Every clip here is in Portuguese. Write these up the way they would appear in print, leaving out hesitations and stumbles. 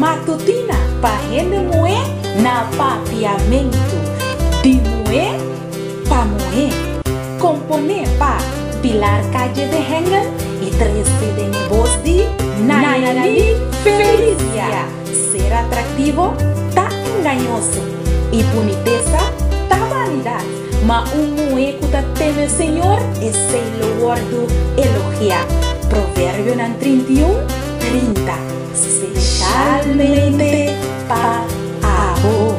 matutina pa rende moe na papiamento. De moe pa moe. Compone pa pilar calle de hengen e 13 de negócio de Nayeli Felicia. Ser atrativo tá engañoso e boniteza tá vanidade. Mas moe que tá teme Senhor e sei louvado elogiar. Provérbio 31:30. Specialmente para amor.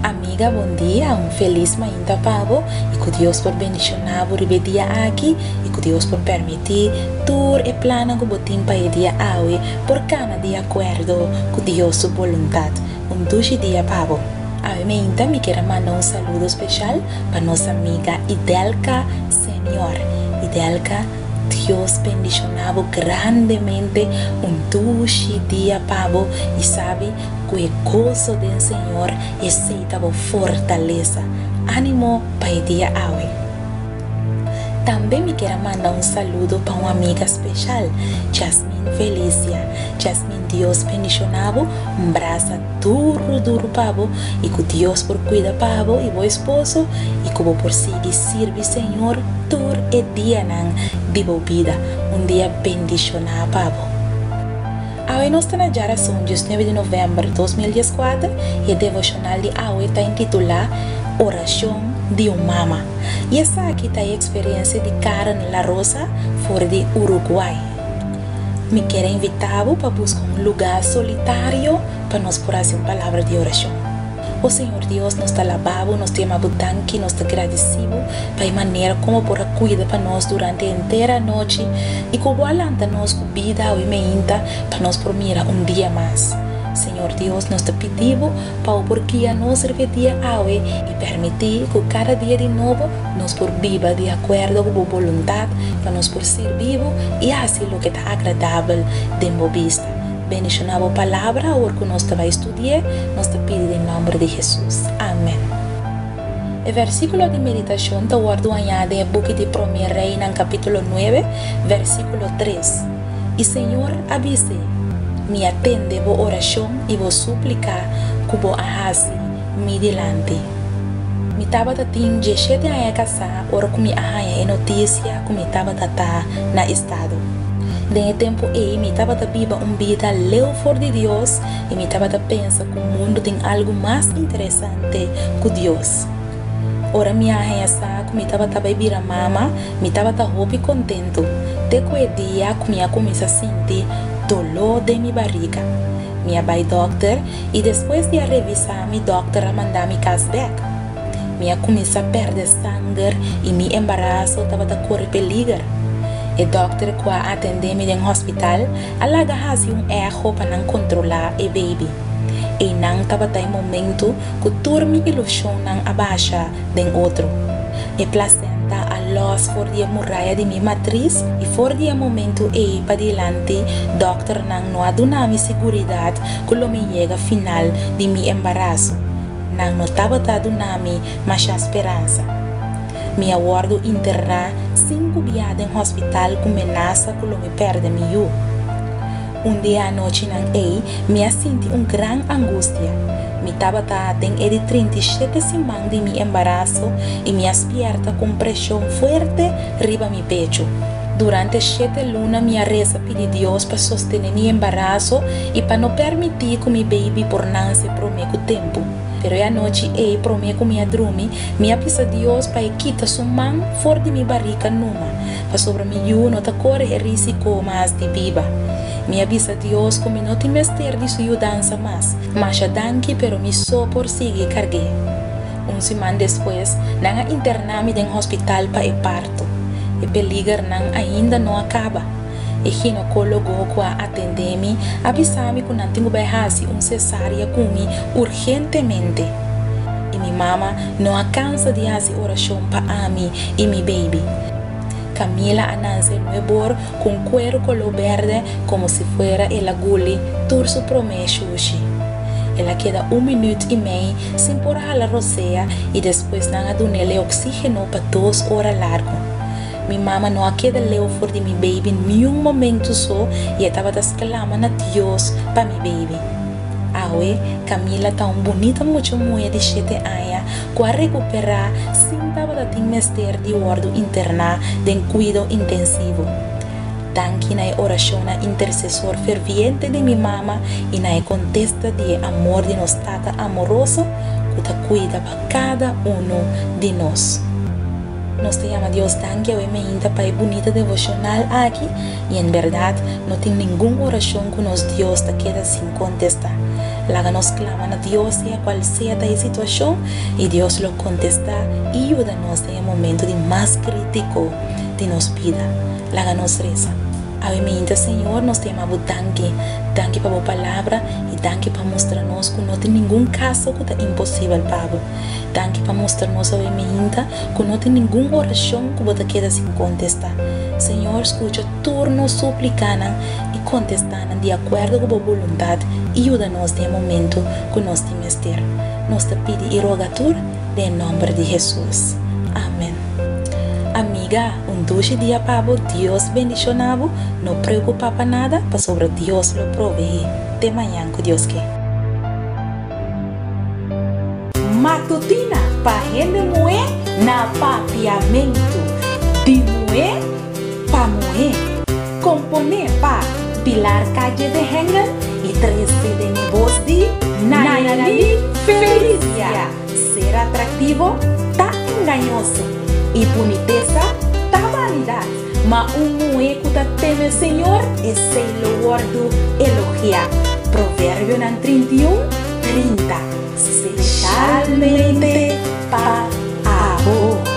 Amiga, bom dia, feliz manhã pavo e que Deus por bendicionar o dia aqui e que Deus por permitir tur e plano que botim para o dia aue por cana de acordo com Deus sua vontade. Duche dia pavo. A mim me quero mandar saludo especial para nossa amiga Idelka Senhor. Idelka, Deus bendicionava grandemente duche dia pavo e sabe que o gozo do Senhor aceitava fortaleza, ânimo para o dia aue. Também me quero mandar saludo para uma amiga especial, Jasmine Felicia. Jasmine, Deus bendicionava braço duro pavo e que Deus por cuida pavo e o esposo e que por seguir servir Senhor tur e dia nan de vida, dia bendicionado pavo. Aue nós está na geração 19 de novembro de 2014 e o devocional de Aue está intitulado Oração de Mama. E essa aqui está a experiência de Karen La Rosa, fora de Uruguai. Me quero invitar para buscar lugar solitário para nós por assim palavra de oração. O Senhor Deus nos está lavado, nos tem amado tanque, nos está agradecido para a maneira como por cuida para nós durante a inteira noite e como alanta nós com vida e meinta para nós por mira dia mais. Senhor Deus nos está pedindo para o porquê nós repetir aue e permitir que cada dia de novo nós por viva de acordo com a vontade para nós por ser vivo e assim o que está agradável de vista. Bendicionava a palavra, agora que nós vai estudar, nós te pedimos em nome de Jesus. Amém. O versículo de meditação está guardado em book de 1 Rei, no capítulo 9, versículo 3. E Senhor, avise, me atende a oração e vou suplicar que vou arrase me delante. Me estava tendo 17 anos a casar, ora que me arranha notícia que me estava na estado. Nesse tempo me estava viva vida leu for de Deus e me estava pensando que o mundo tem algo mais interessante que Deus. Ora minha arranha que me estava vivir a mama, me estava roupa e contente. De que dia que me comecei a sentir dolor de minha barriga. Minha vai doctor e depois de revisar mi doctor a mandar me casback. Minha comecei a perder sangue e me embaraço estava correr perigo. O doctor que atendeu-me no hospital alaga erro para não controlar o baby. E não estava em momento que turma ilusão não abaixa de outro. E placenta a loss for the muralha de minha matriz e for the momento para diante, doctor não aduna-me seguridade que lo me chega final de meu embaraço. Não estava aduna-me mais a esperança. Me aguardo internar 5 dias em hospital com ameaça que me perde meu. Dia à noite me senti grande angústia. Me estava em 37 semanas de meu embaraço e me aspierta com pressão forte riba meu pecho. Durante 7 lunas, minha reza pedi Deus para sostener meu embaraço e para não permitir que meu baby por nascer por muito tempo. Pero a noite prometo minha dormir, minha pisa Deus para quitar sua mão fora de minha barriga numa, para sobre mim não tá corre risco mais de viva. Minha pisa Deus como não te mester de sua dança mais, mas a danke pero me só por seguir carguei. Semana depois, não internar-me em hospital para o parto. E perigo ainda não acaba. E ginecólogo que atende-me avisa-me que não tenho que cesárea comigo urgentemente. E minha mama não alcança de fazer oração para mim e meu baby. Camila ananse nuevor com cuero color verde como se fuera el agulha turso promete. Ela queda 1 minuto e meio sem pôr a rosea e depois não adunele oxígeno para 2 horas largo. Mi mama não queda leu for de mi baby nenhum momento só e estava clamando a Deus para mi baby. Awe, Camila tá bonita muito mulher de 7 anos, que a recuperar sem tava da mester de ordo internar de cuidado intensivo. Tanque na oração na intercessor ferviente de mi mama e na contesta de amor de nos tata amoroso que ta cuida para cada de nós. Nós te llama Deus tanque a me inta para bonita devocional aqui e em verdade não tem nenhuma oração que nos Deus ta queda sem contestar. Laga nos clama a Deus e a qual seja a situação e Deus lo contesta e ajuda-nos em momento de mais crítico de nos vida. Laga nos reza. Ave Senhor, nós te amamos tanque para a palavra e tanque para mostrar-nos que não tem nenhum caso que é impossível para tanque para mostrar-nos ave que não tem nenhuma oração que você queda sem contestar. Senhor, escuta turno suplicando e contestando de acordo com a vontade e ajuda-nos no momento que nós temos ter. Nós te pedimos e rogatur em nome de Jesus. Amém. Amiga, dulce dia para Deus bendicionado, não preocupa para nada, para sobre Deus lo provee. Até amanhã, que Deus quer. Matutina para rende moer na papiamento, de moer para moer, componer para pilar calle de Hengen e 13 de negócio de Nayeli Felicia. Ser atrativo tá engañoso e boniteza tá vanidade, mas moeco da teme Senhor é sei lo guardo elogiar. Provérbio 31:30 especialmente para amor.